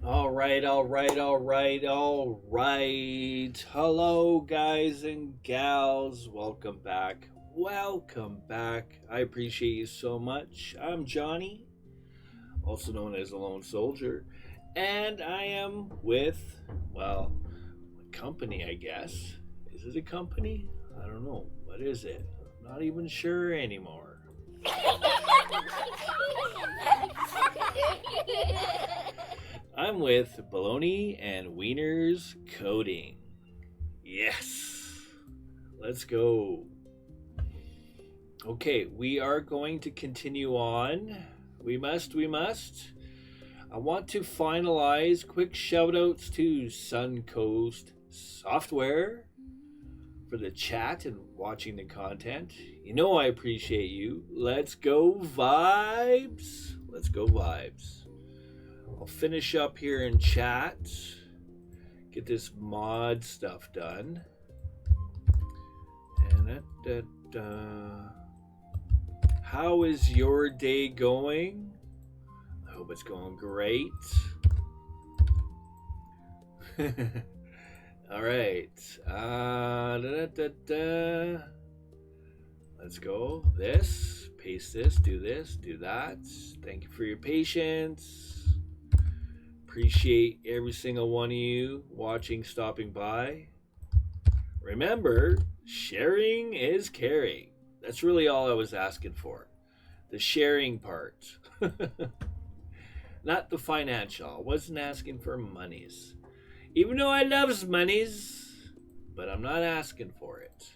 All right. Hello, guys and gals. Welcome back. I appreciate you so much. I'm Johnny, also known as the Lone Soldier, and I am with, well, a company, I guess. Is it a company? I don't know. What is it? I'm not even sure anymore. I'm with Bologna&Weiners Coding. Yes. Let's go. Okay, we are going to continue on. We must. I want to finalize quick shoutouts to Suncoast Software for the chat and watching the content. You know I appreciate you. Let's go vibes. I'll finish up here in chat. Get this mod stuff done. And how is your day going? I hope it's going great. All right. Let's go. This, paste this, do that. Thank you for your patience. Appreciate every single one of you watching, stopping by. Remember, sharing is caring. That's really all I was asking for. The sharing part. Not the financial. I wasn't asking for monies. Even though I loves monies, but I'm not asking for it.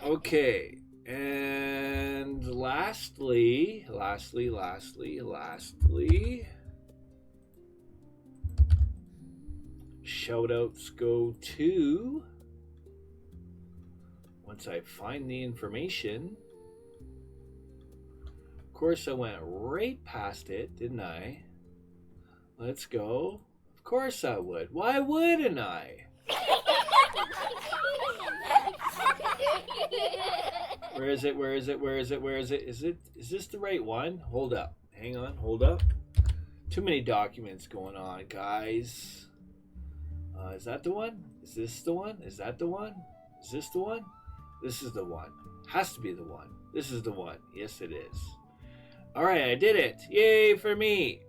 Okay. And lastly, shoutouts go to, once I find the information, of course I went right past it, didn't I? Let's go. Of course I would. Why wouldn't I? Where is it? Is this the right one? Hold up. Hang on, hold up. Too many documents going on, guys. Is that the one? Is this the one? Is that the one? Is this the one? This is the one. Has to be the one. This is the one. Yes, it is. All right, I did it. Yay for me.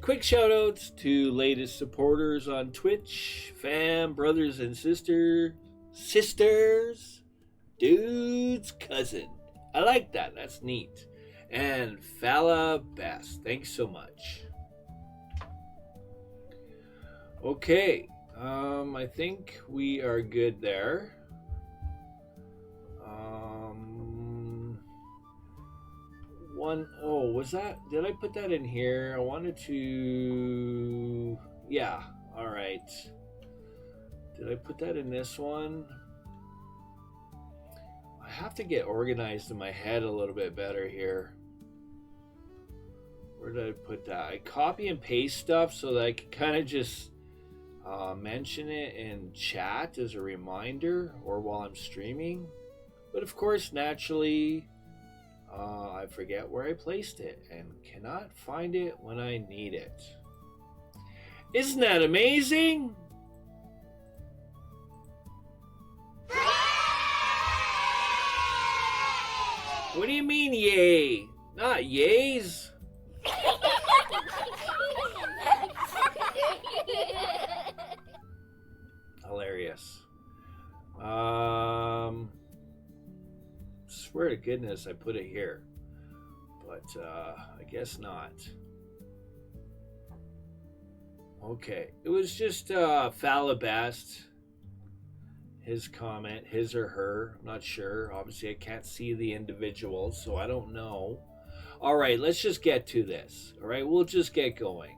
Quick shout outs to latest supporters on Twitch, fam, brothers and sisters, dude's cousin. I like that. That's neat. And Fala Best. Thanks so much. Okay. I think we are good there. Was that? Did I put that in here? I wanted to. Yeah. All right. Did I put that in this one? I have to get organized in my head a little bit better here. Where did I put that? I copy and paste stuff so that I can kind of just mention it in chat as a reminder or while I'm streaming. But of course, naturally, I forget where I placed it and cannot find it when I need it. Isn't that amazing? What do you mean, yay? Not yays. Hilarious. Swear to goodness I put it here, but I guess not. Okay, it was just Falabast. His comment, his or her, I'm not sure. Obviously, I can't see the individuals, so I don't know. All right, let's just get to this. All right, we'll just get going.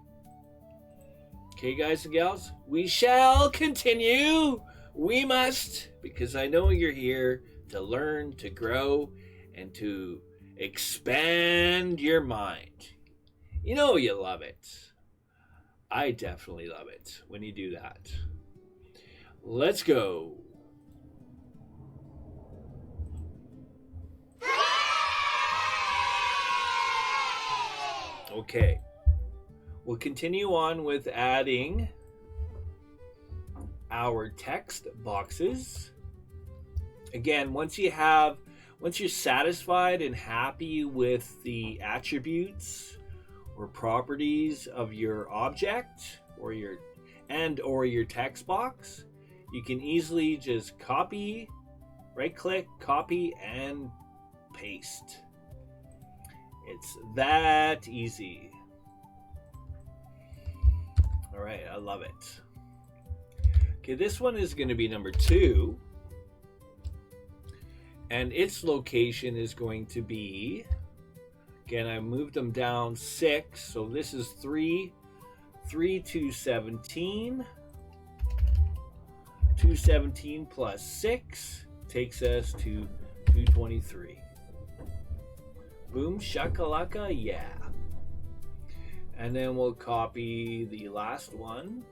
Okay, guys and gals, we shall continue. We must, because I know you're here to learn, to grow, and to expand your mind. You know you love it. I definitely love it when you do that. Let's go. Okay. We'll continue on with adding our text boxes. Again, once you're satisfied and happy with the attributes or properties of your object or your text box, you can easily just copy, right click, copy and paste. It's that easy. All right, I love it. Okay, this one is going to be number 2. And its location is going to be, again, I moved them down 6. So this is 3 to 17. 217 plus 6 takes us to 223. Boom shakalaka, yeah. And then we'll copy the last one.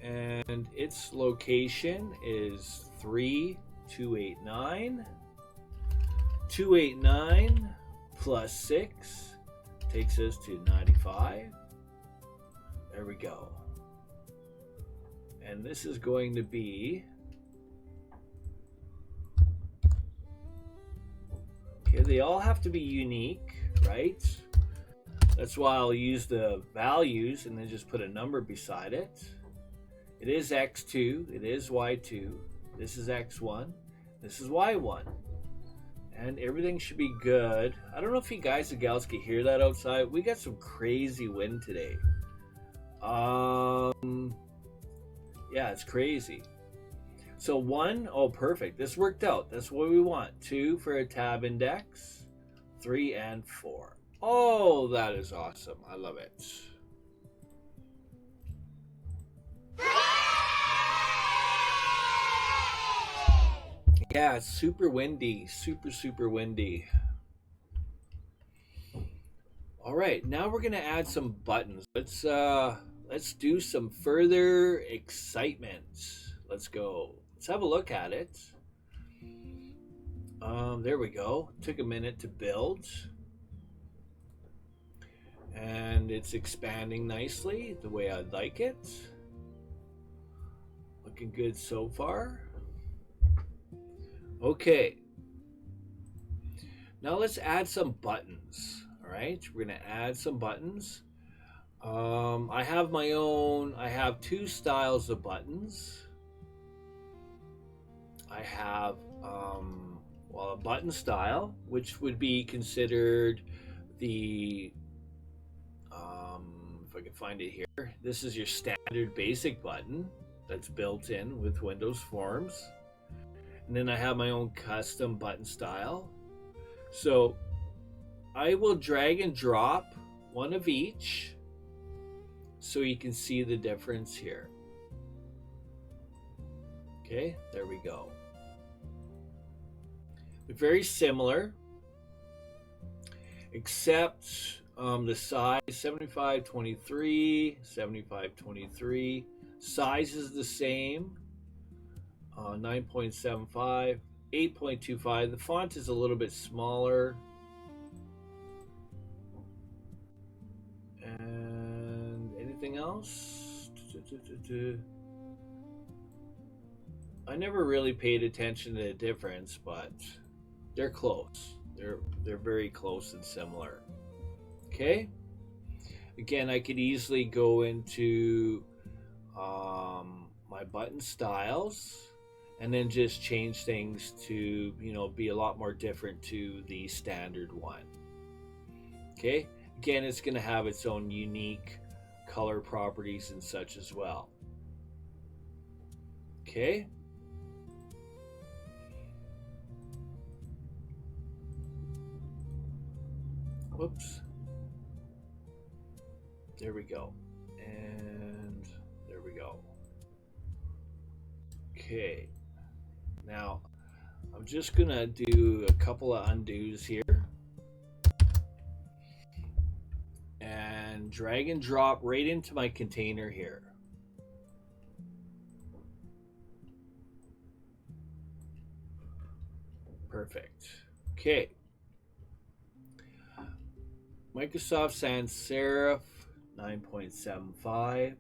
And its location is 3289. 289 plus 6 takes us to 95. There we go. And this is going to be, okay, they all have to be unique, right? That's why I'll use the values and then just put a number beside it. It is X2, it is Y2, this is X1, this is Y1. And everything should be good. I don't know if you guys and gals can hear that outside. We got some crazy wind today. Yeah, it's crazy. So 1, oh perfect, this worked out. That's what we want. 2 for a tab index, 3 and 4. Oh, that is awesome. I love it. Yeah, it's super windy, super windy. All right, now we're gonna add some buttons. Let's do some further excitement. Let's go. Let's have a look at it. There we go. Took a minute to build, and it's expanding nicely the way I'd like it. Looking good so far. Okay, now let's add some buttons. All right, we're gonna add some buttons. I have 2 styles of buttons. I have a button style, which would be considered the if I can find it here, this is your standard basic button that's built in with Windows Forms. And then I have my own custom button style. So I will drag and drop one of each so you can see the difference here. Okay, there we go. They're very similar, except the size, 7523, 7523. Size is the same. 9.75, 8.25. The font is a little bit smaller. And anything else? I never really paid attention to the difference, but they're close. They're very close and similar. Okay. Again, I could easily go into my button styles and then just change things to, be a lot more different to the standard one. Okay, again, it's going to have its own unique color properties and such as well. Okay. Whoops. There we go. And there we go. Okay. Now, I'm just going to do a couple of undos here. And drag and drop right into my container here. Perfect. Okay. Microsoft Sans Serif 9.75.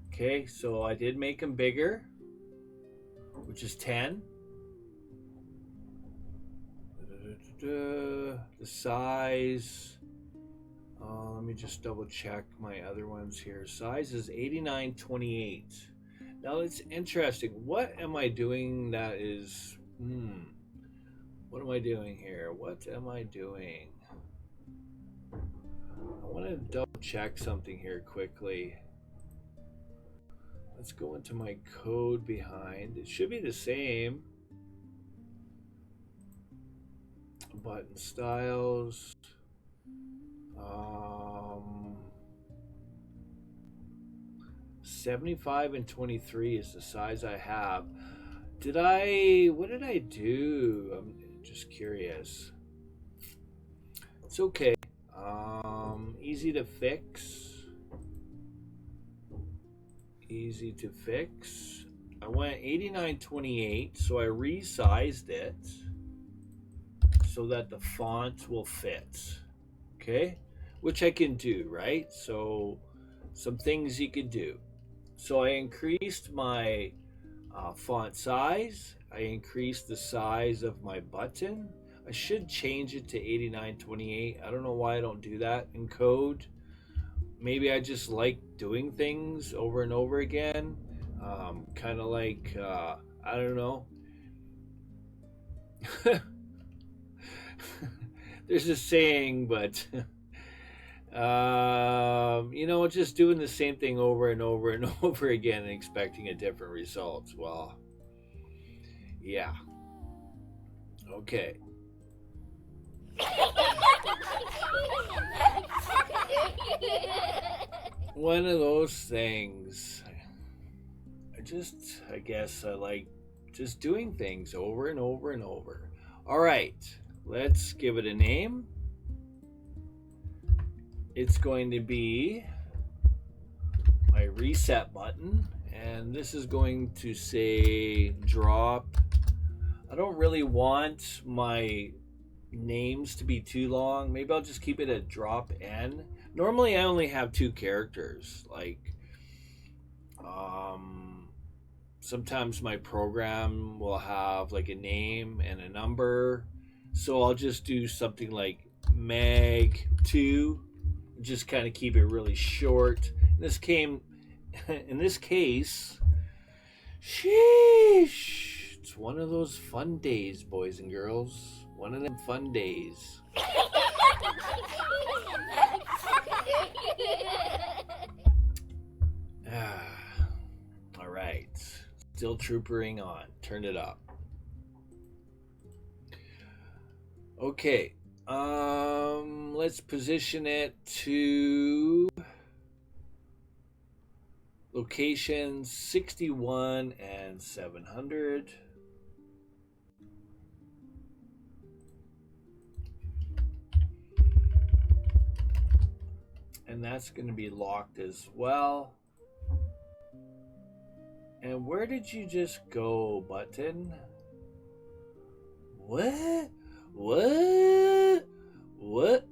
Okay, so I did make them bigger, which is 10. The size, let me just double check my other ones here. Size is 89/28. Now it's interesting. What am I doing that is, what am I doing here? What am I doing? I want to double check something here quickly. Let's go into my code behind. It should be the same. Button styles. 75/23 is the size I have. What did I do? I'm just curious. It's okay. Easy to fix. Easy to fix. I went 89/28, so I resized it so that the font will fit. Okay? Which I can do, right? So some things you could do. So I increased my font size. I increased the size of my button. I should change it to 89/28. I don't know why I don't do that in code. Maybe I just like doing things over and over again. Kind of like, I don't know. There's a saying, but just doing the same thing over and over and over again and expecting a different result. Well, yeah. Okay. One of those things. I guess I like just doing things over and over and over. All right, let's give it a name. It's going to be my reset button, and this is going to say drop. I don't really want my names to be too long. Maybe I'll just keep it at drop N. Normally I only have 2 characters. Like sometimes my program will have like a name and a number, so I'll just do something like mag2, just kind of keep it really short. In this case, sheesh, it's one of those fun days, boys and girls. One of them fun days. All right. Still troopering on. Turn it up. Okay. Let's position it to location 61 and 700. And that's going to be locked as well. And where did you just go, button? What? What? What?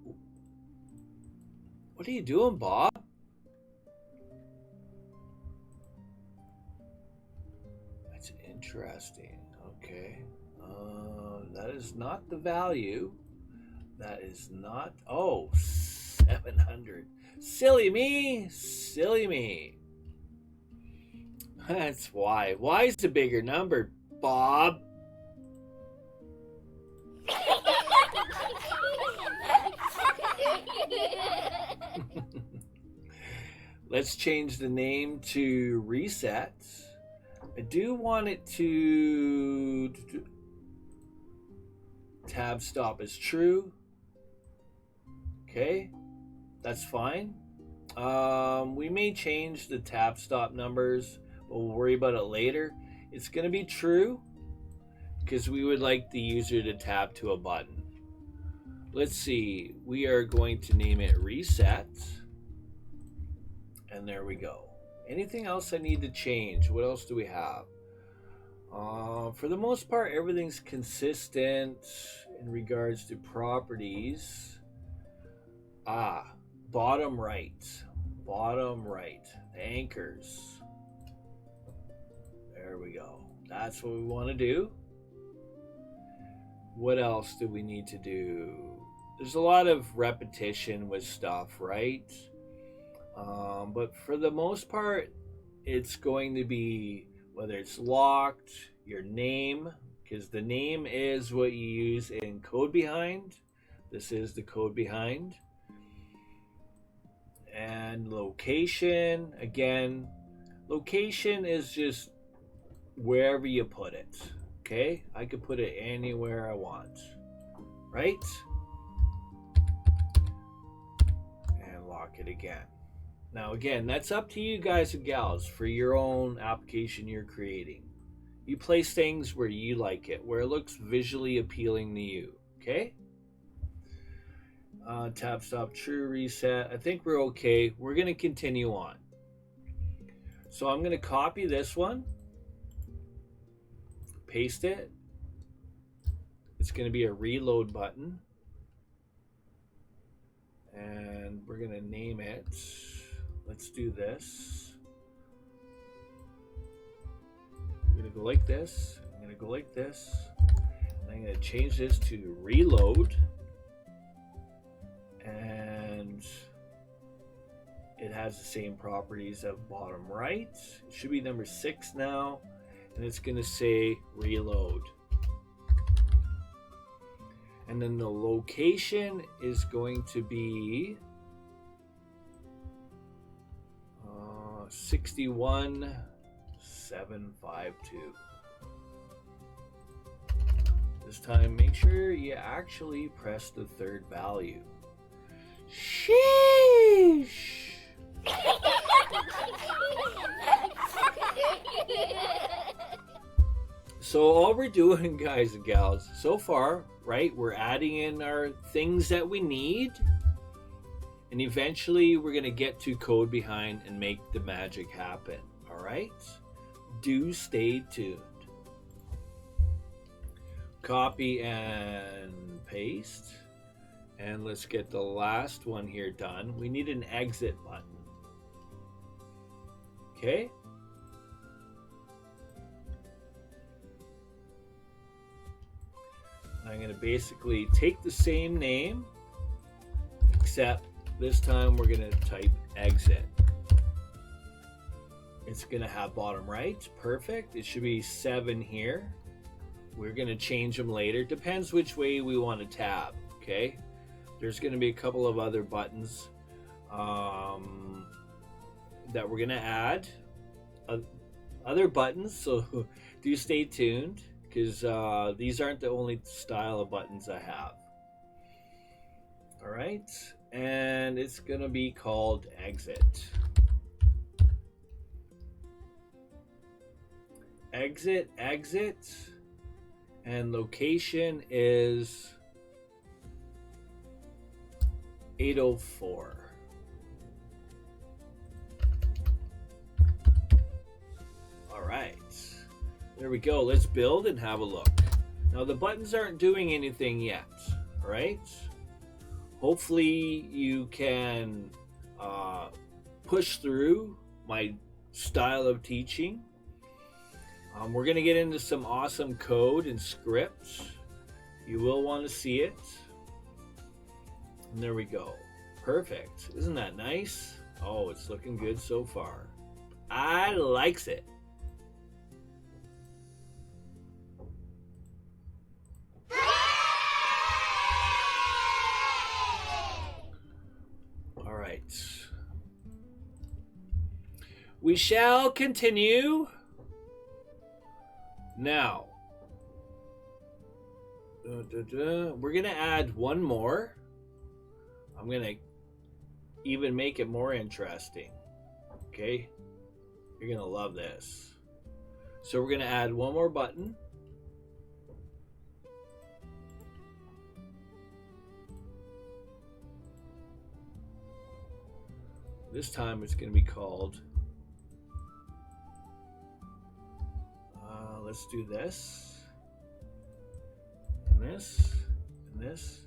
What are you doing, Bob? That's interesting. Okay. That is not the value. That is not. Oh, 700. Silly me. Silly me. That's why. Why is the bigger number, Bob? Let's change the name to reset. I do want it to tab stop is true. Okay, that's fine. We may change the tab stop numbers, but we'll worry about it later. It's going to be true because we would like the user to tab to a button. Let's see. We are going to name it reset. And there we go. Anything else I need to change? What else do we have? For the most part, everything's consistent in regards to properties. Bottom right. Bottom right. Anchors. There we go. That's what we want to do. What else do we need to do? There's a lot of repetition with stuff, right? But for the most part, it's going to be whether it's locked, your name, because the name is what you use in code behind. This is the code behind. And location, again, location is just wherever you put it. Okay, I could put it anywhere I want, right? And lock it again. Now again, that's up to you guys and gals for your own application you're creating. You place things where you like it, where it looks visually appealing to you, okay? Tab stop true, reset. I think we're okay. We're going to continue on. So I'm going to copy this one, paste it. It's going to be a reload button. And we're going to name it. Let's do this. I'm going to go like this. I'm going to go like this. And I'm going to change this to reload. And it has the same properties of bottom right. It should be number 6 now. And it's going to say reload. And then the location is going to be 61752. This time, make sure you actually press the third value. Sheesh! So all we're doing, guys and gals, so far, right, we're adding in our things that we need. And eventually we're going to get to code behind and make the magic happen. All right? Do stay tuned. Copy and paste. And let's get the last one here done. We need an exit button. Okay? I'm going to basically take the same name, except this time we're going to type exit. It's going to have bottom right. Perfect. It should be 7 here. We're going to change them later. Depends which way we want to tab. Okay. There's going to be a couple of other buttons that we're going to add. Other buttons. So do stay tuned, because these aren't the only style of buttons I have. All right. And it's going to be called exit. Exit, exit. And location is 804. All right. There we go. Let's build and have a look. Now the buttons aren't doing anything yet. All right. Hopefully you can push through my style of teaching. We're going to get into some awesome code and script. You will want to see it. And there we go. Perfect. Isn't that nice? Oh, it's looking good so far. I likes it. We shall continue. Now, we're going to add one more. I'm going to even make it more interesting. Okay? You're going to love this. So we're going to add one more button. This time it's going to be called, let's do this, and this, and this,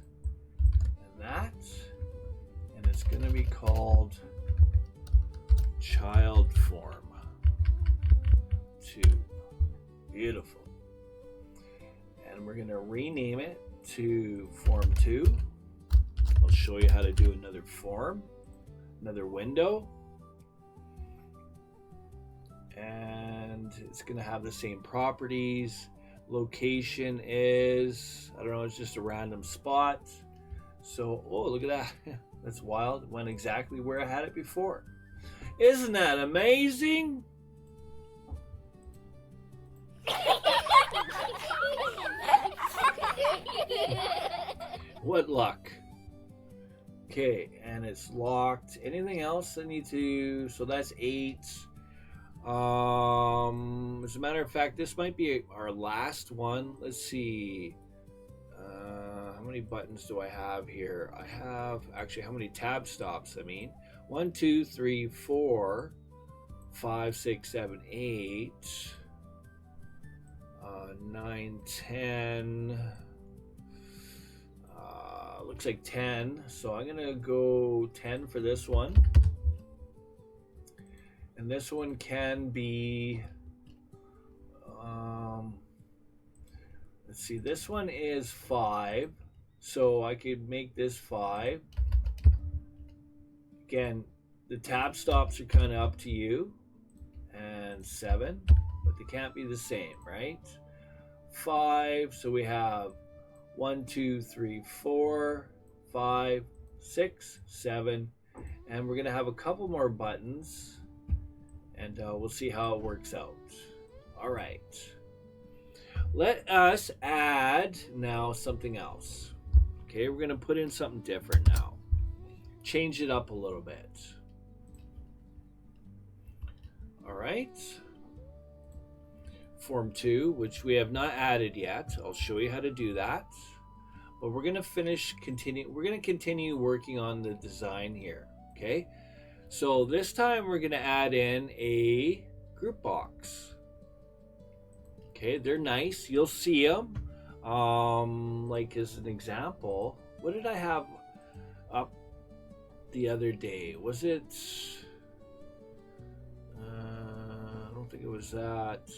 and that, and it's going to be called Child Form 2. Beautiful. And we're going to rename it to Form 2. I'll show you how to do another form. Another window, and it's going to have the same properties. Location is, I don't know, it's just a random spot. So, oh, look at that. That's wild. It went exactly where I had it before. Isn't that amazing? What luck. Okay, and it's locked. Anything else I need to... So that's 8. As a matter of fact, this might be our last one. Let's see. How many buttons do I have here? I have... Actually, how many tab stops? I mean, 1, 2, 3, 4, 5, 6, 7, 8, 9, 10... looks like 10, so I'm gonna go 10 for this one, and this one can be let's see, this one is 5, so I could make this 5. Again, the tab stops are kind of up to you, and 7, but they can't be the same, right? 5, so we have 1, 2, 3, 4, 5, 6, 7, and we're going to have a couple more buttons, and we'll see how it works out. All right. Let us add now something else. Okay, we're going to put in something different now. Change it up a little bit. All right. Form 2, which we have not added yet. I'll show you how to do that. But we're going to continue working on the design here, okay? So this time we're going to add in a group box. Okay, they're nice. You'll see them. Like as an example, what did I have up the other day? Was it... I don't think it was that.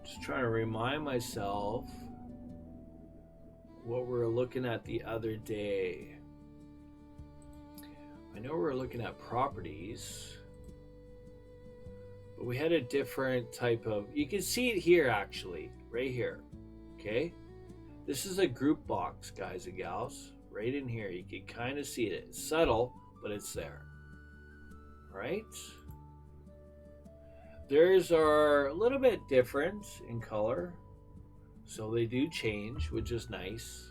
Just trying to remind myself what we were looking at the other day. I know we were looking at properties, but we had a different type of... You can see it here, actually, right here. Okay, this is a group box, guys and gals. Right in here, you can kind of see it. It's subtle, but it's there. All right. Theirs are a little bit different in color, so they do change, which is nice.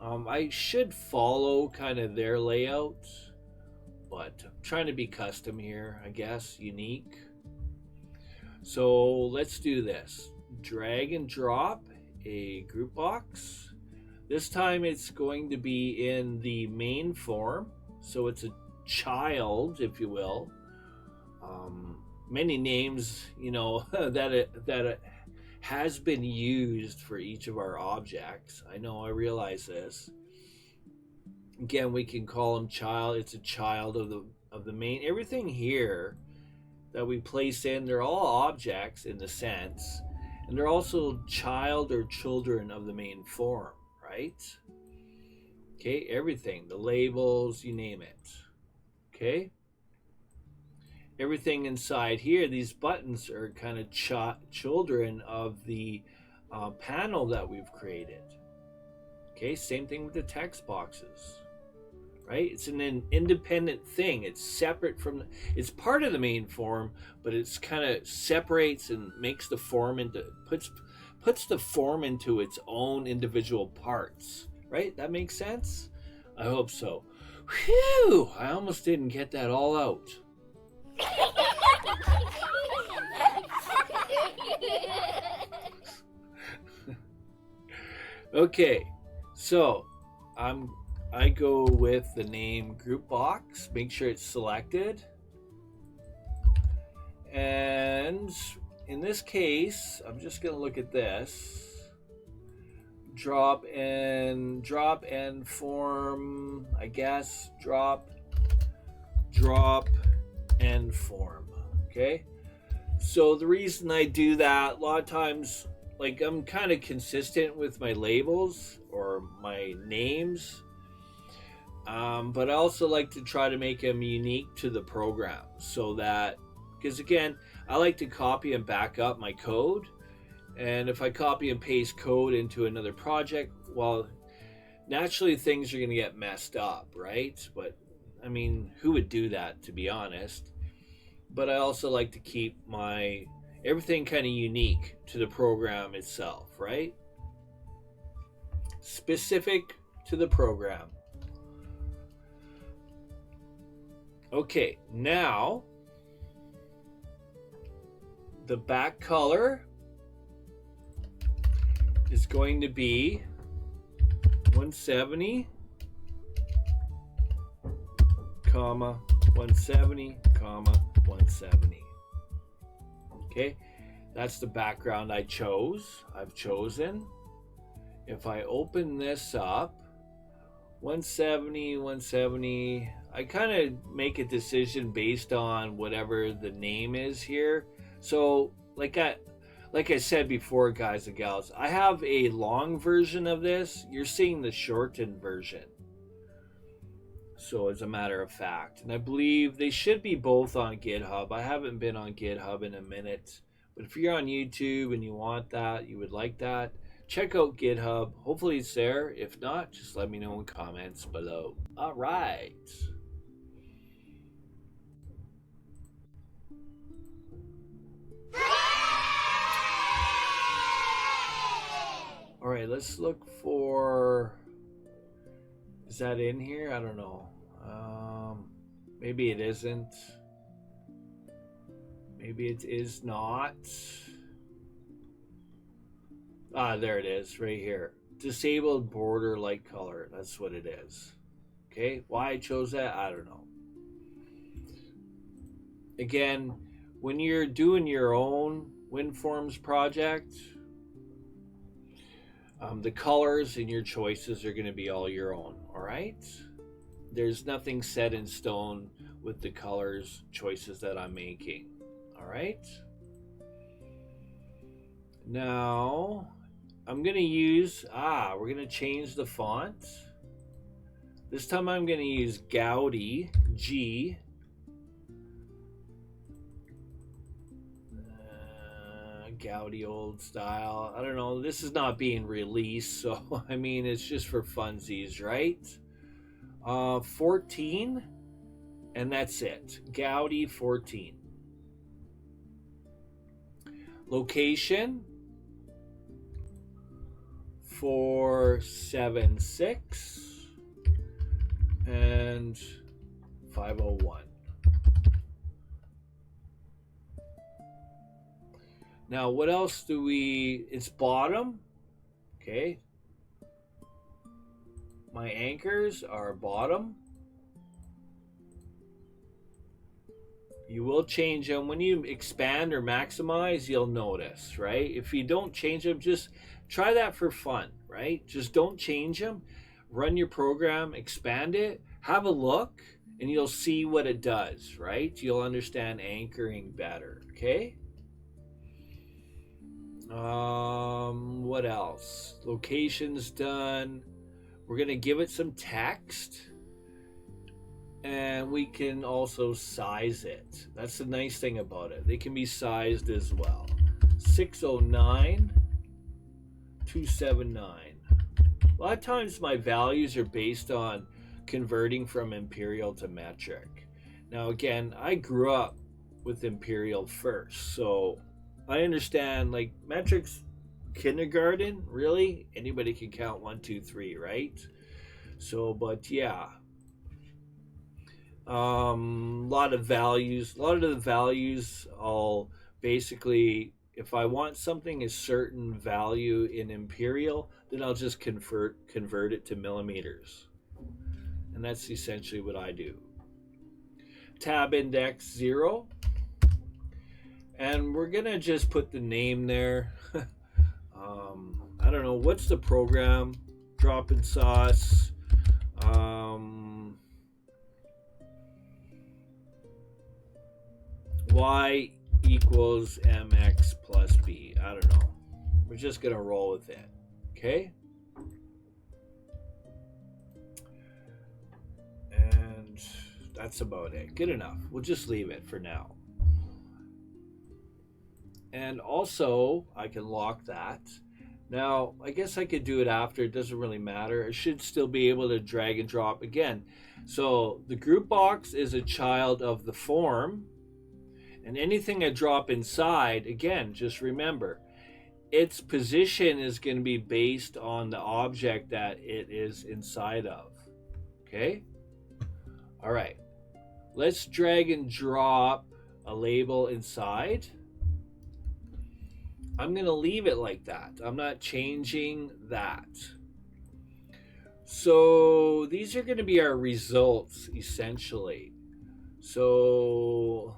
I should follow kind of their layout, but I'm trying to be custom here, I guess, unique. So let's do this. Drag and drop a group box. This time it's going to be in the main form, so it's a child, if you will. Many names, you know, that it has been used for each of our objects. I know, I realize this. Again, we can call them child. It's a child of the main. Everything here that we place in, they're all objects in the sense, and they're also child or children of the main form, right? Okay, everything, the labels, you name it. Okay. Everything inside here, these buttons are kind of children of the panel that we've created. Okay, same thing with the text boxes, right? It's an independent thing. It's separate from, it's part of the main form, but it's kind of separates and makes the form into, puts the form into its own individual parts, right? That makes sense? I hope so. Whew! I almost didn't get that all out. Okay, so I go with the name group box. Make sure it's selected. And in this case, I'm just going to look at this. Drop and form, I guess. Drop and form. Okay. So the reason I do that, a lot of times, like, I'm kind of consistent with my labels or my names. But I also like to try to make them unique to the program, so that, because again, I like to copy and back up my code. And if I copy and paste code into another project, well, naturally things are going to get messed up, right? But I mean, who would do that, to be honest? But I also like to keep my everything kind of unique to the program itself, right? Specific to the program. Okay, now the back color is going to be 170, 170, 170. Okay, that's the background I've chosen. If I open this up, 170, 170, I kind of make a decision based on whatever the name is here. So like I said before, guys and gals, I have a long version of this. You're seeing the shortened version. So as a matter of fact, and I believe they should be both on GitHub. I haven't been on GitHub in a minute, but if you're on YouTube and you want that, you would like that, check out GitHub. Hopefully it's there. If not, just let me know in comments below. All right. All right, let's look for, is that in here? I don't know. Maybe it isn't. Maybe it is not. Ah, there it is, right here. Disabled border light color. That's what it is. Okay, why I chose that, I don't know. Again, when you're doing your own Winforms project, the colors and your choices are going to be all your own, all right? There's nothing set in stone with the colors choices that I'm making, all right? Now, I'm going to use, we're going to change the font. This time I'm going to use Gaudi, G. Gaudi old style. I don't know. This is not being released, so I mean, it's just for funsies, right? 14, and that's it. Gaudi 14. Location 476 and 501. Now, what else do we, it's bottom, okay. My anchors are bottom. You will change them. When you expand or maximize, you'll notice, right? If you don't change them, just try that for fun, right? Just don't change them. Run your program, expand it, have a look, and you'll see what it does, right? You'll understand anchoring better, okay? What else? Location's done. We're gonna give it some text, and we can also size it. That's the nice thing about it. They can be sized as well. 609, 279. A lot of times my values are based on converting from imperial to metric. Now again, I grew up with imperial first, so I understand like metrics kindergarten, really anybody can count 1 2 3, right? So but yeah, a lot of the values I'll basically, if I want something a certain value in imperial, then I'll just convert it to millimeters, and that's essentially what I do. Tab index 0, and we're gonna just put the name there. I don't know, what's the program? Drop in sauce. Y equals mx plus b. I don't know. We're just gonna roll with it. Okay? And that's about it. Good enough. We'll just leave it for now. And also, I can lock that. Now, I guess I could do it after. It doesn't really matter. I should still be able to drag and drop again. So the group box is a child of the form. And anything I drop inside, again, just remember, its position is going to be based on the object that it is inside of. Okay? All right. Let's drag and drop a label inside. I'm going to leave it like that. I'm not changing that. So these are going to be our results, essentially. So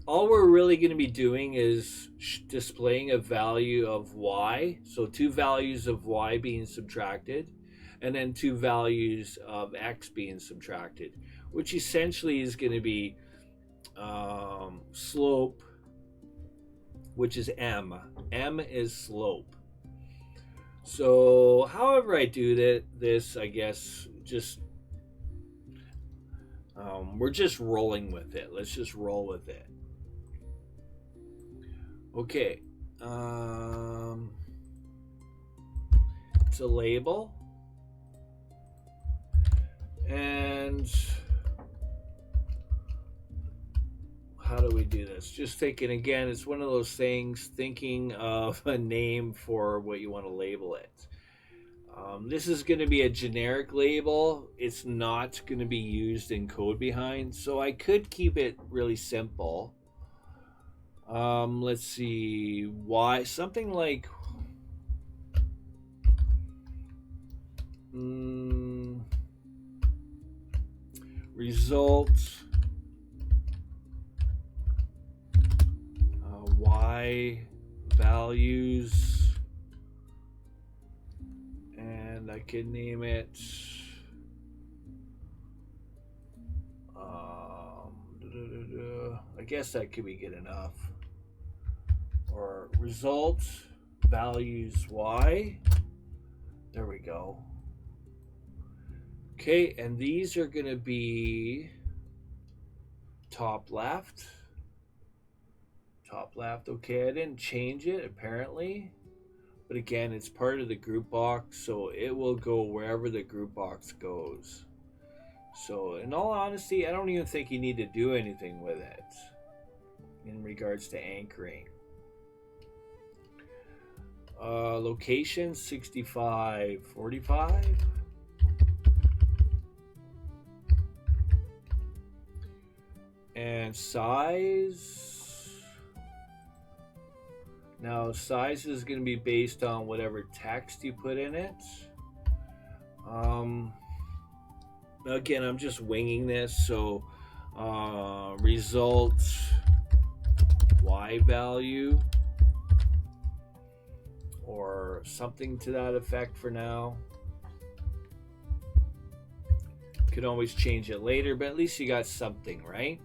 all we're really going to be doing is displaying a value of y. So 2 values of y being subtracted, and then 2 values of x being subtracted, which essentially is going to be slope, which is m. M is slope. So however I do this, I guess just we're just rolling with it. Let's just roll with it. Okay. It's a label. And how do we do this? Just thinking again, it's one of those things, thinking of a name for what you want to label it. This is going to be a generic label. It's not going to be used in code behind, so I could keep it really simple. Let's see, why something like result y values, and I can name it I guess that could be good enough, or result values y. There we go. Okay, and these are going to be top left. Top left. Okay, I didn't change it apparently, but again, it's part of the group box, so it will go wherever the group box goes. So in all honesty, I don't even think you need to do anything with it in regards to anchoring. Location 6545. And size. Now size is going to be based on whatever text you put in it. Again, I'm just winging this, so result y value or something to that effect for now. Could always change it later, but at least you got something, right?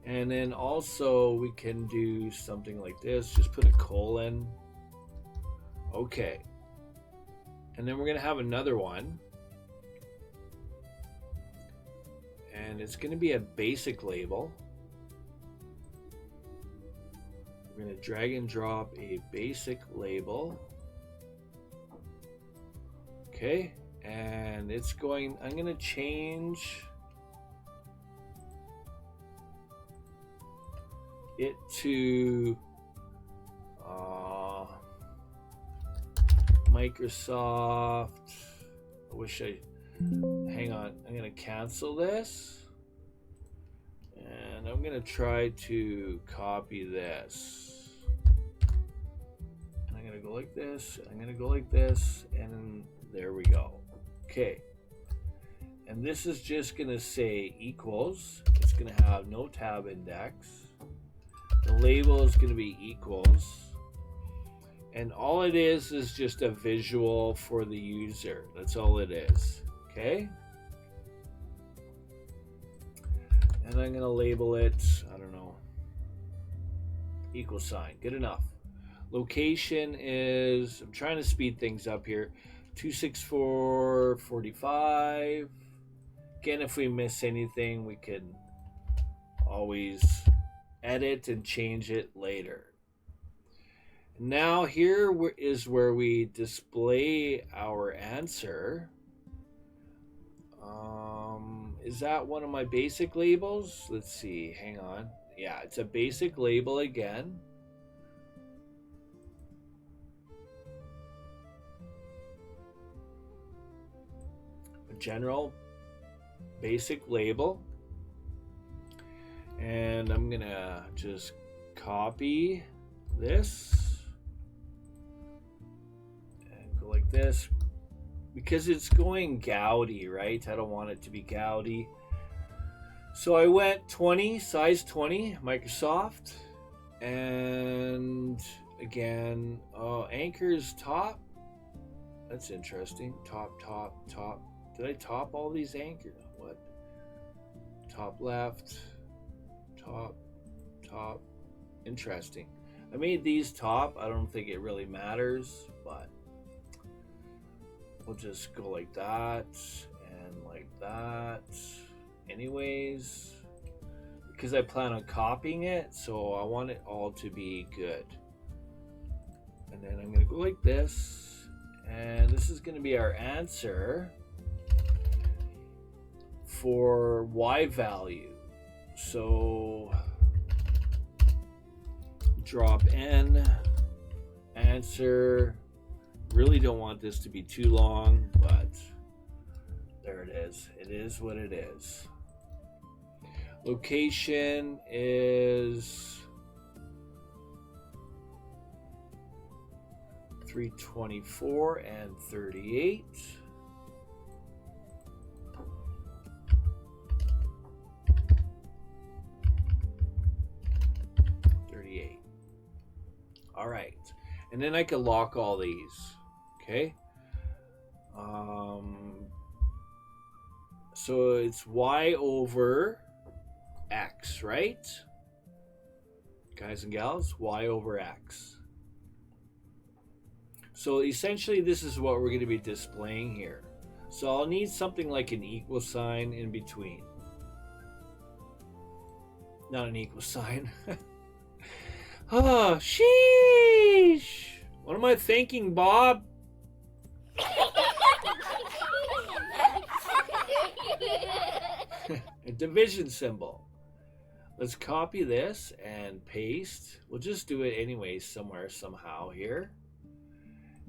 And then also we can do something like this, just put a colon. Okay. And then we're going to have another one. And it's going to be a basic label. We're going to drag and drop a basic label. Okay. And and it's going, I'm going to change it to Microsoft. I wish I, hang on, I'm going to cancel this, and I'm going to try to copy this. And I'm going to go like this, I'm going to go like this, and there we go. Okay. And this is just going to say equals. It's going to have no tab index. The label is going to be equals. And all it is just a visual for the user. That's all it is. Okay? And I'm going to label it, I don't know, equal sign. Good enough. Location is, I'm trying to speed things up here, 264.45. Again, if we miss anything, we can always edit and change it later. Now here is where we display our answer. Is that one of my basic labels? Let's see, hang on. Yeah, it's a basic label again. A general basic label. And I'm gonna just copy this and go like this, because it's going gaudy, right? I don't want it to be gaudy. So I went 20, size 20, Microsoft. And again, anchors top. That's interesting. Top. Did I top all these anchors? What? Top left, top. Interesting. I made these top. I don't think it really matters, but we'll just go like that and like that anyways, because I plan on copying it, so I want it all to be good. And then I'm going to go like this, and this is going to be our answer for Y value. So drop N, answer. Really don't want this to be too long, but there it is. It is what it is. Location is 324 and 38. All right, and then I can lock all these. Okay. So it's Y over X, right? Guys and gals, Y over X. So essentially this is what we're going to be displaying here. So I'll need something like an equal sign in between. Not an equal sign. Oh, sheesh. What am I thinking, Bob? A division symbol. Let's copy this and paste. We'll just do it anyway somewhere, somehow here.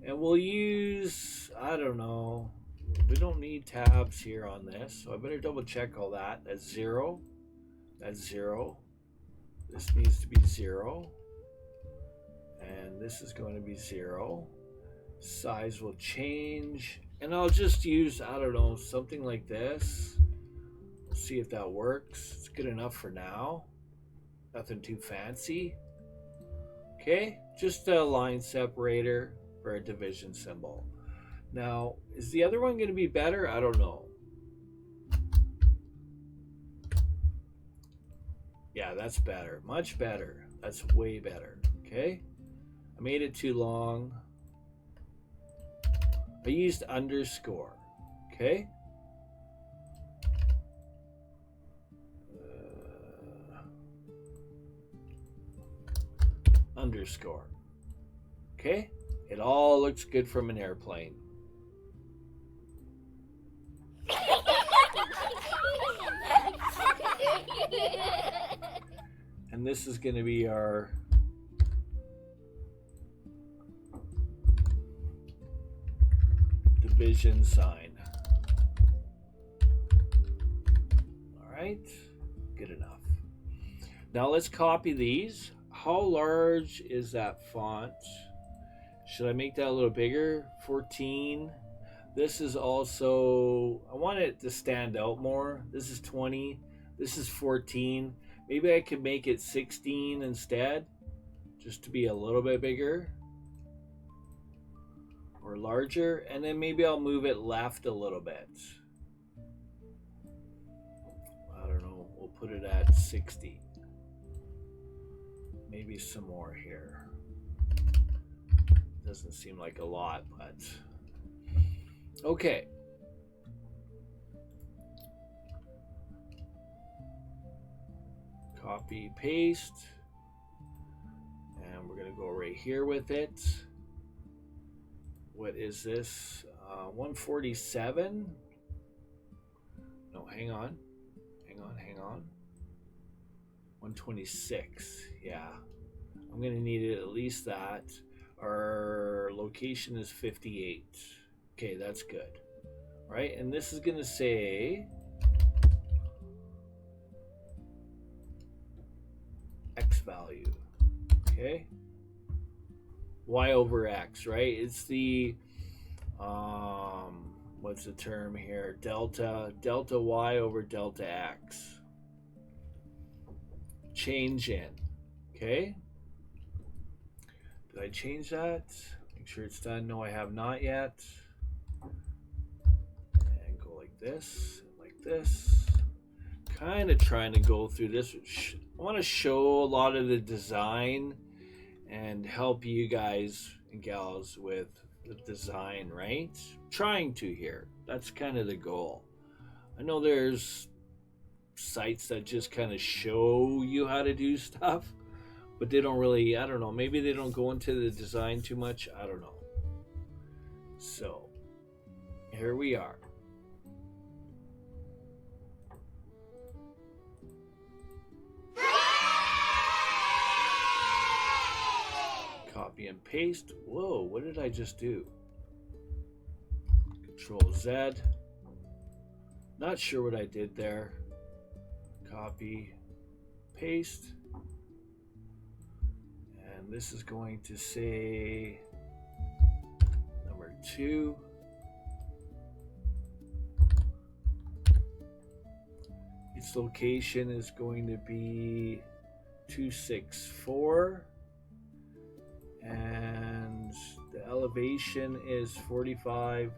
And we'll use, I don't know, we don't need tabs here on this, so I better double check all that. That's 0. That's 0. This needs to be 0. And this is going to be 0. Size will change. And I'll just use, I don't know, something like this. We'll see if that works. It's good enough for now. Nothing too fancy. Okay, just a line separator for a division symbol. Now, is the other one going to be better? I don't know. Yeah, that's better. Much better. That's way better. Okay. I made it too long. I used underscore. Okay. Underscore. Okay. It all looks good from an airplane. And this is going to be our division sign. All right, good enough. Now let's copy these. How large is that font? Should I make that a little bigger? 14. This is also, I want it to stand out more. This is 20. This is 14. Maybe I could make it 16 instead, just to be a little bit bigger or larger. And then maybe I'll move it left a little bit. I don't know. We'll put it at 60. Maybe some more here. Doesn't seem like a lot, but okay. Copy, paste, and we're gonna go right here with it. What is this? 147? No, hang on. 126, yeah. I'm gonna need it at least that. Our location is 58. Okay, that's good. Right, and this is gonna say X value, okay? Y over X, right? It's the, what's the term here? Delta Y over delta X. Change in, okay? Did I change that? Make sure it's done. No, I have not yet. And go like this, like this. Kind of trying to go through this. I want to show a lot of the design and help you guys and gals with the design, right? Trying to here. That's kind of the goal. I know there's sites that just kind of show you how to do stuff, but they don't really, I don't know, maybe they don't go into the design too much. I don't know. So here we are. Copy and paste. Whoa, what did I just do? Control Z. Not sure what I did there. Copy, paste. And this is going to say number 2. Its location is going to be 264. And the elevation is 45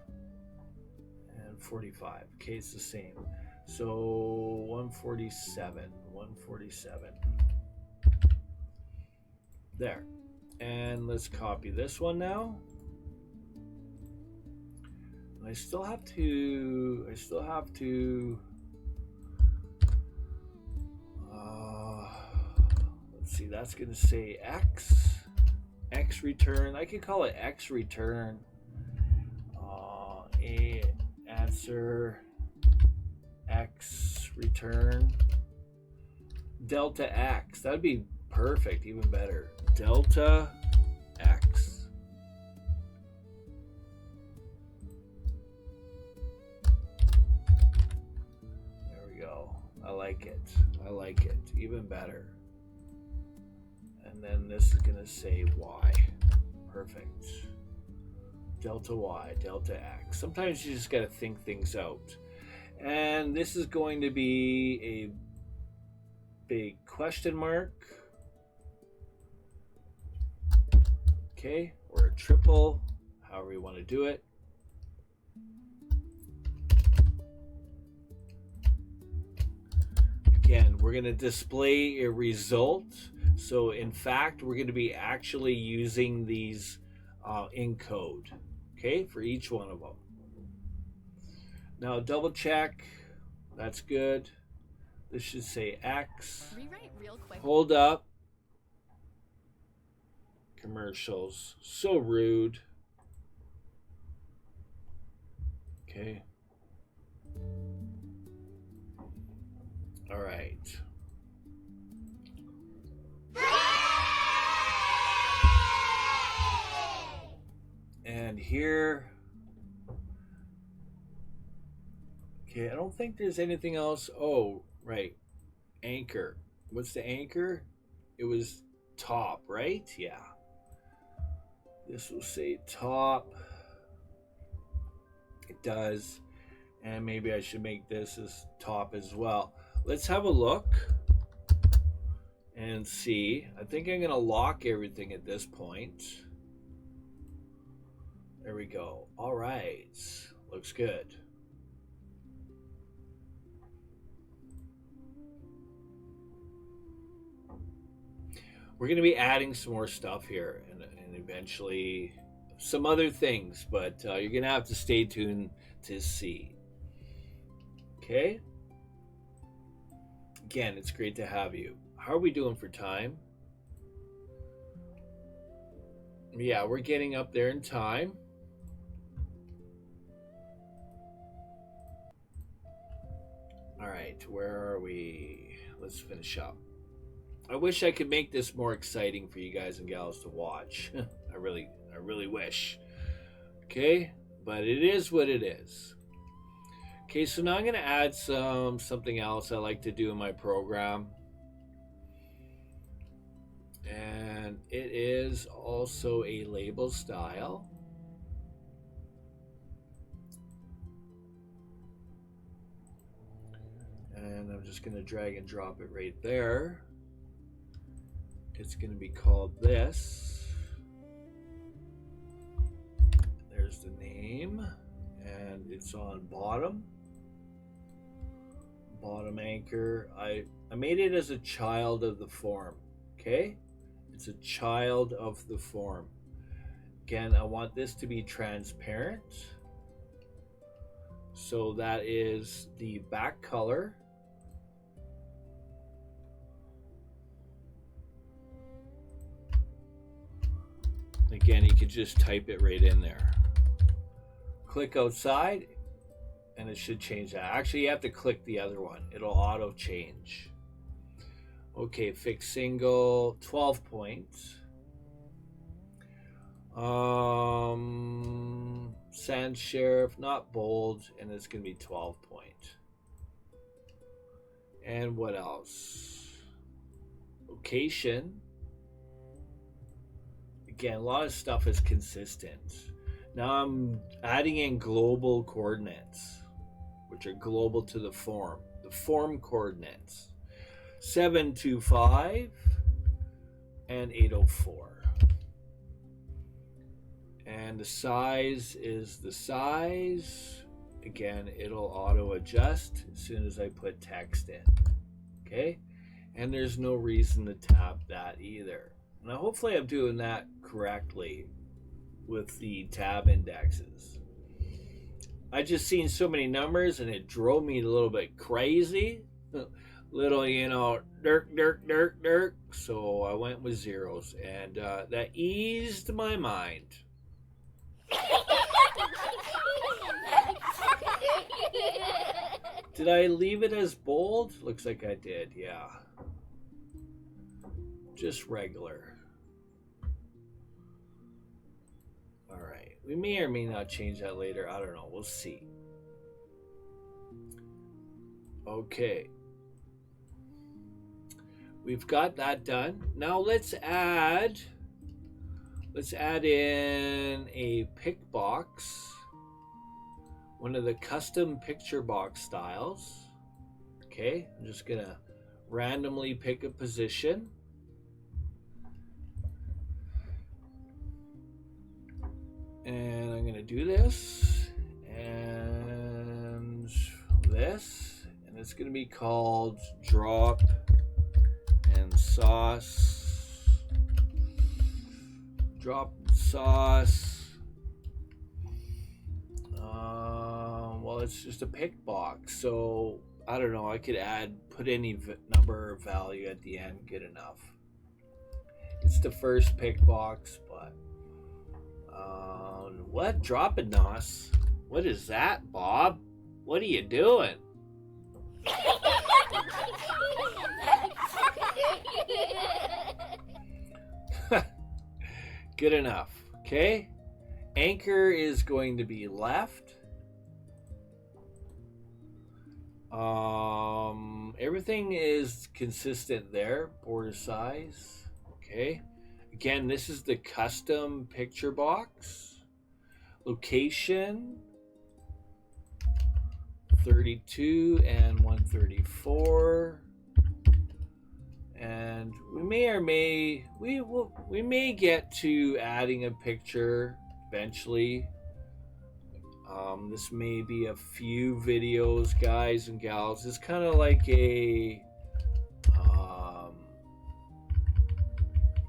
and 45. Okay, it's the same. So 147. There. And let's copy this one now. And I still have to let's see, that's gonna say X return. I could call it X return. A answer X return. Delta X. That'd be perfect, even better. Delta X. There we go. I like it. Even better. And then this is gonna say Y. Perfect. Delta Y, delta X. Sometimes you just gotta think things out. And this is going to be a big question mark. Okay, or a triple, however you want to do it. Again, we're going to display a result. So in fact, we're going to be actually using these in code, okay, for each one of them. Now double check, that's good. This should say X. Rewrite real quick. Hold up. Commercials, so rude. Okay. All right. here. Okay, I don't think there's anything else. Oh, right. Anchor. What's the anchor? It was top, right? Yeah. This will say top. It does. And maybe I should make this as top as well. Let's have a look and see. I think I'm going to lock everything at this point. There we go. All right. Looks good. We're going to be adding some more stuff here and eventually some other things, but you're going to have to stay tuned to see. Okay? Again, it's great to have you. How are we doing for time? Yeah, we're getting up there in time. All right, where are we? Let's finish up. I wish I could make this more exciting for you guys and gals to watch. I really wish. Okay, but it is what it is. Okay, so now I'm going to add something else I like to do in my program. And it is also a label style. And I'm just going to drag and drop it right there. It's going to be called this. There's the name. And it's on bottom. Bottom anchor. I made it as a child of the form. Okay? It's a child of the form. Again, I want this to be transparent. So that is the back color. Again, you could just type it right in there. Click outside and it should change that. Actually, you have to click the other one. It'll auto change. Okay, fix single, 12 points. Sans serif, not bold, and it's going to be 12 point. And what else? Location. Again, a lot of stuff is consistent. Now I'm adding in global coordinates, which are global to the form coordinates. 725 and 804. And the size is the size. Again, it'll auto adjust as soon as I put text in. Okay? And there's no reason to tap that either. Now, hopefully I'm doing that correctly with the tab indexes. I just seen so many numbers and it drove me a little bit crazy. Little, dirk. So I went with zeros and that eased my mind. Did I leave it as bold? Looks like I did, yeah. Just regular. Alright, we may or may not change that later. I don't know, we'll see. Okay. We've got that done. Now let's add in a pick box. One of the custom picture box styles. Okay, I'm just gonna randomly pick a position. And I'm gonna do this and this, and it's gonna be called drop and sauce. Drop sauce. Well, it's just a pick box, so I don't know. I could put any number or value at the end. Good enough. It's the first pick box, but what? Drop a nos? What is that, Bob? What are you doing? Good enough. Okay. Anchor is going to be left. Everything is consistent there. Border size. Okay. Again, this is the custom picture box. Location 32 and 134. And we may get to adding a picture eventually. This may be a few videos, guys and gals. It's kind of like a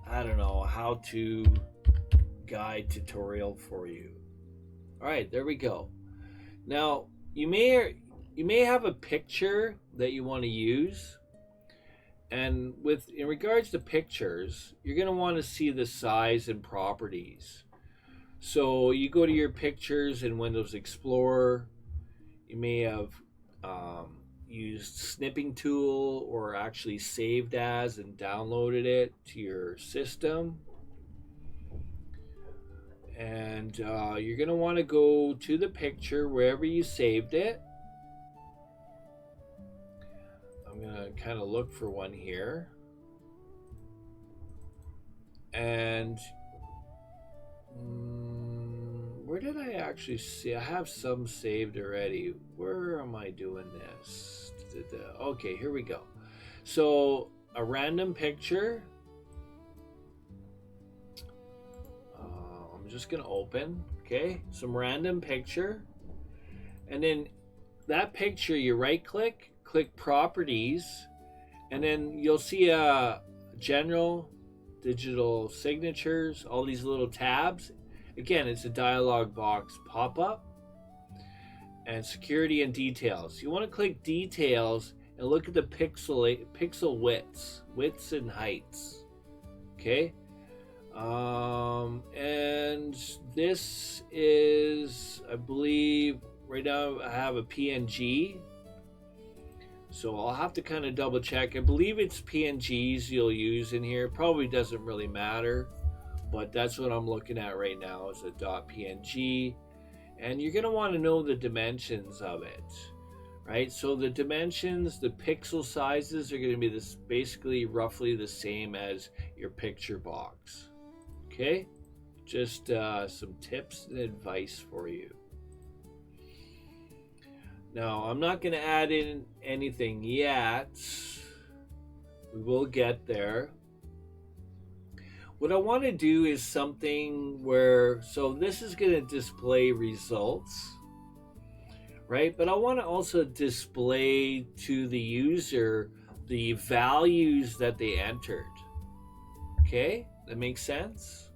I don't know, how-to guide tutorial for you. All right, there we go. Now you may have a picture that you want to use, and in regards to pictures, you're going to want to see the size and properties. So you go to your pictures in Windows Explorer. You may have used snipping tool or actually saved as and downloaded it to your system. And you're going to want to go to the picture wherever you saved it. I'm going to kind of look for one here. And where did I actually see? I have some saved already. Where am I doing this? Okay, here we go. So a random picture. I'm just going to open. Okay, some random picture. And then that picture, you right click, click properties, and then you'll see a general, digital signatures, all these little tabs. Again, it's a dialog box pop-up. And security and details. You want to click details and look at the pixel widths and heights. Okay. And this is, I believe, right now I have a PNG. So I'll have to kind of double check. I believe it's PNGs you'll use in here. Probably doesn't really matter, but that's what I'm looking at right now is a .png. And you're going to want to know the dimensions of it, right? So the dimensions, the pixel sizes are going to be this basically roughly the same as your picture box. Okay? Just some tips and advice for you. Now, I'm not going to add in anything yet. We will get there. What I want to do is something where, so this is going to display results, right? But I want to also display to the user the values that they entered. Okay, that makes sense?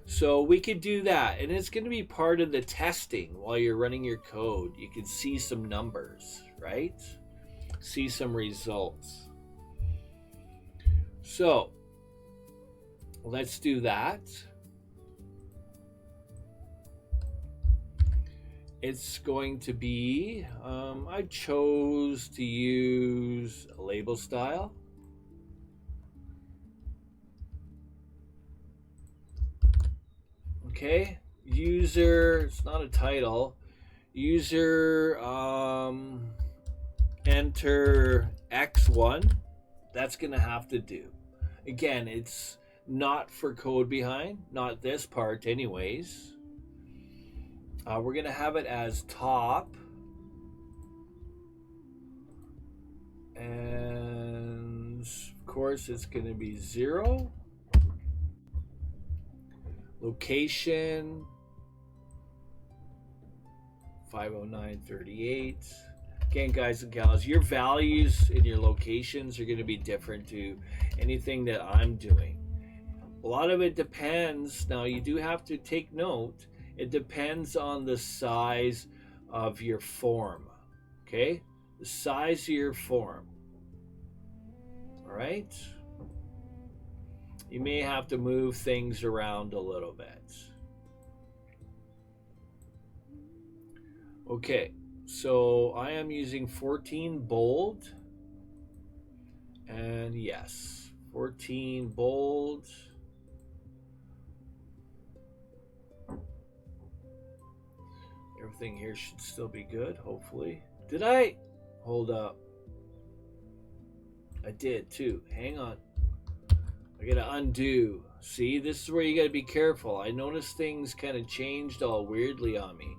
So we could do that, and it's going to be part of the testing while you're running your code. You can see some numbers, right? See some results. So let's do that. It's going to be, I chose to use a label style. Okay, user, it's not a title. User, enter X1. That's going to have to do. Again, it's not for code behind, not this part anyways. We're going to have it as top. And of course it's going to be 0. Location 50938. Again, guys and gals, your values and your locations are going to be different to anything that I'm doing. A lot of it depends. Now, you do have to take note. It depends on the size of your form. Okay? The size of your form. All right? You may have to move things around a little bit. Okay, so I am using 14 bold. And yes, 14 bold. everything here should still be good, hopefully. Did I? Hold up. I did too. Hang on. I gotta undo. See, this is where you gotta be careful. I noticed things kind of changed all weirdly on me.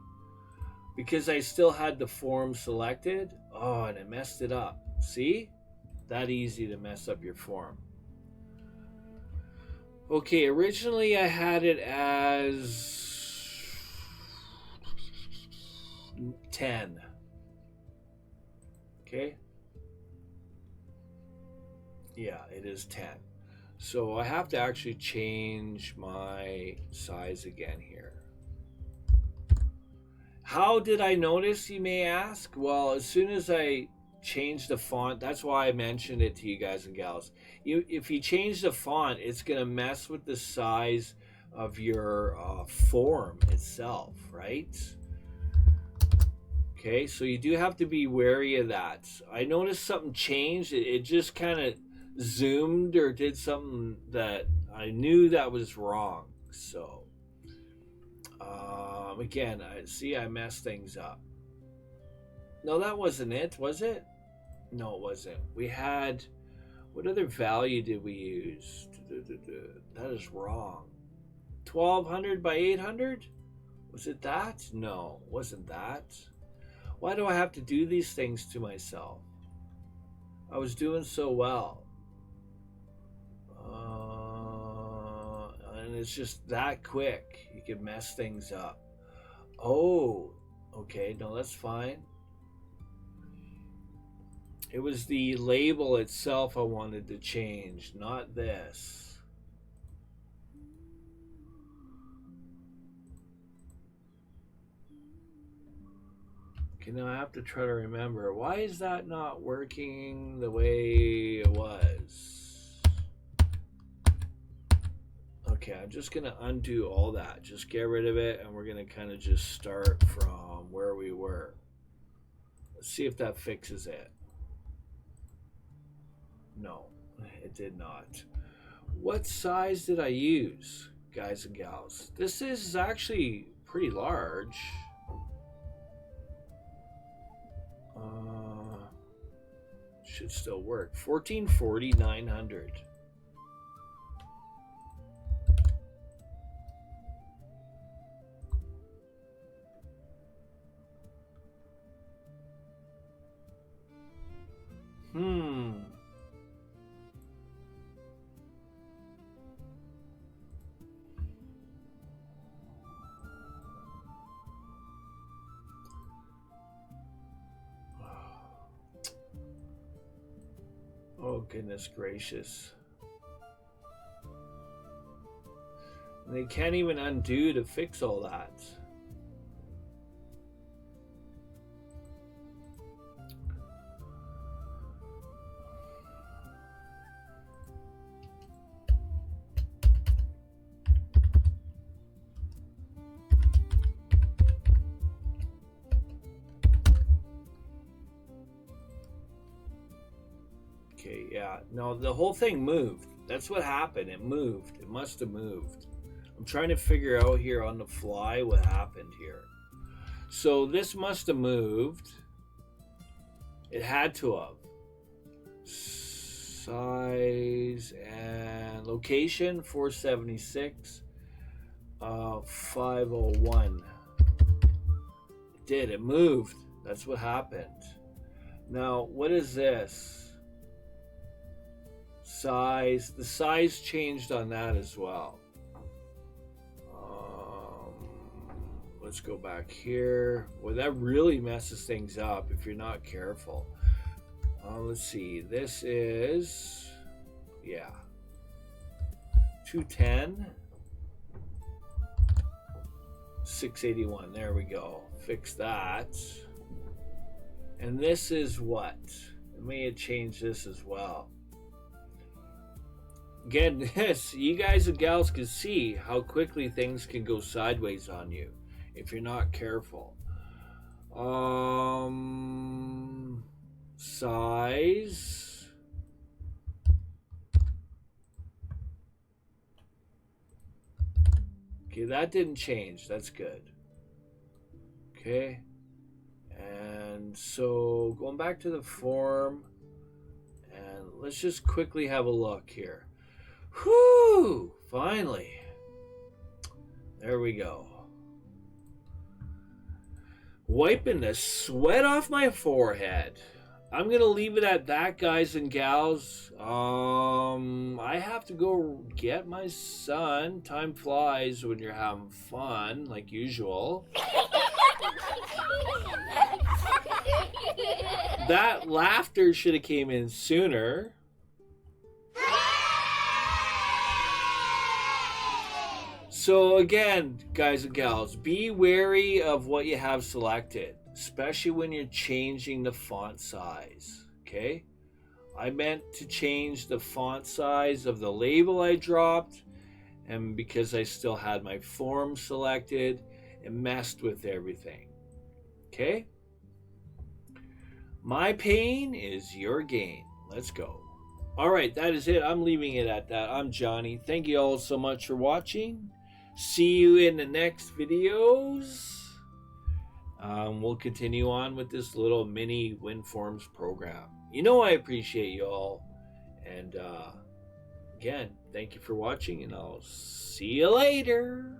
Because I still had the form selected. Oh, and I messed it up. See? That easy to mess up your form. Okay, originally I had it as 10. Okay? Yeah, it is 10. So I have to actually change my size again here. How did I notice, you may ask? Well, as soon as I changed the font, that's why I mentioned it to you guys and gals. If you change the font, it's going to mess with the size of your form itself, right? Okay, so you do have to be wary of that. I noticed something changed. It just kind of zoomed or did something that I knew that was wrong. So, again, I messed things up. No, that wasn't it, was it? No, it wasn't. We had, what other value did we use? That is wrong. 1200 by 800? Was it that? No, wasn't that. Why do I have to do these things to myself? I was doing so well. And it's just that quick. You can mess things up. Oh, okay. No, that's fine. It was the label itself I wanted to change, not this. Okay, now I have to try to remember. Why is that not working the way it was? Okay, I'm just going to undo all that. Just get rid of it, and we're going to kind of just start from where we were. Let's see if that fixes it. No, it did not. What size did I use, guys and gals? This is actually pretty large. Should still work. 1440, 900. Oh, goodness gracious. And they can't even undo to fix all that. Okay, yeah. No, the whole thing moved. That's what happened. It moved. It must have moved. I'm trying to figure out here on the fly what happened here. So this must have moved. It had to have. Size and location 476, 501. It did. It moved. That's what happened. Now, what is this? Size. The size changed on that as well. Let's go back here. Well, that really messes things up if you're not careful. Let's see. This is, yeah, 210, 681. There we go. Fix that. And this is what? I may have changed this as well. Again, this, you guys and gals can see how quickly things can go sideways on you if you're not careful. Size. Okay, that didn't change. That's good. Okay. And so going back to the form, and let's just quickly have a look here. Whew! Finally. There we go. Wiping the sweat off my forehead. I'm going to leave it at that, guys and gals. I have to go get my son. Time flies when you're having fun, like usual. That laughter should have came in sooner. So again, guys and gals, be wary of what you have selected, especially when you're changing the font size, okay? I meant to change the font size of the label I dropped, and because I still had my form selected, it messed with everything, okay? My pain is your gain. Let's go. All right, that is it. I'm leaving it at that. I'm Johnny. Thank you all so much for watching. See you in the next videos. We'll continue on with this little mini Winforms program. You know I appreciate you all. And again, thank you for watching, and I'll see you later.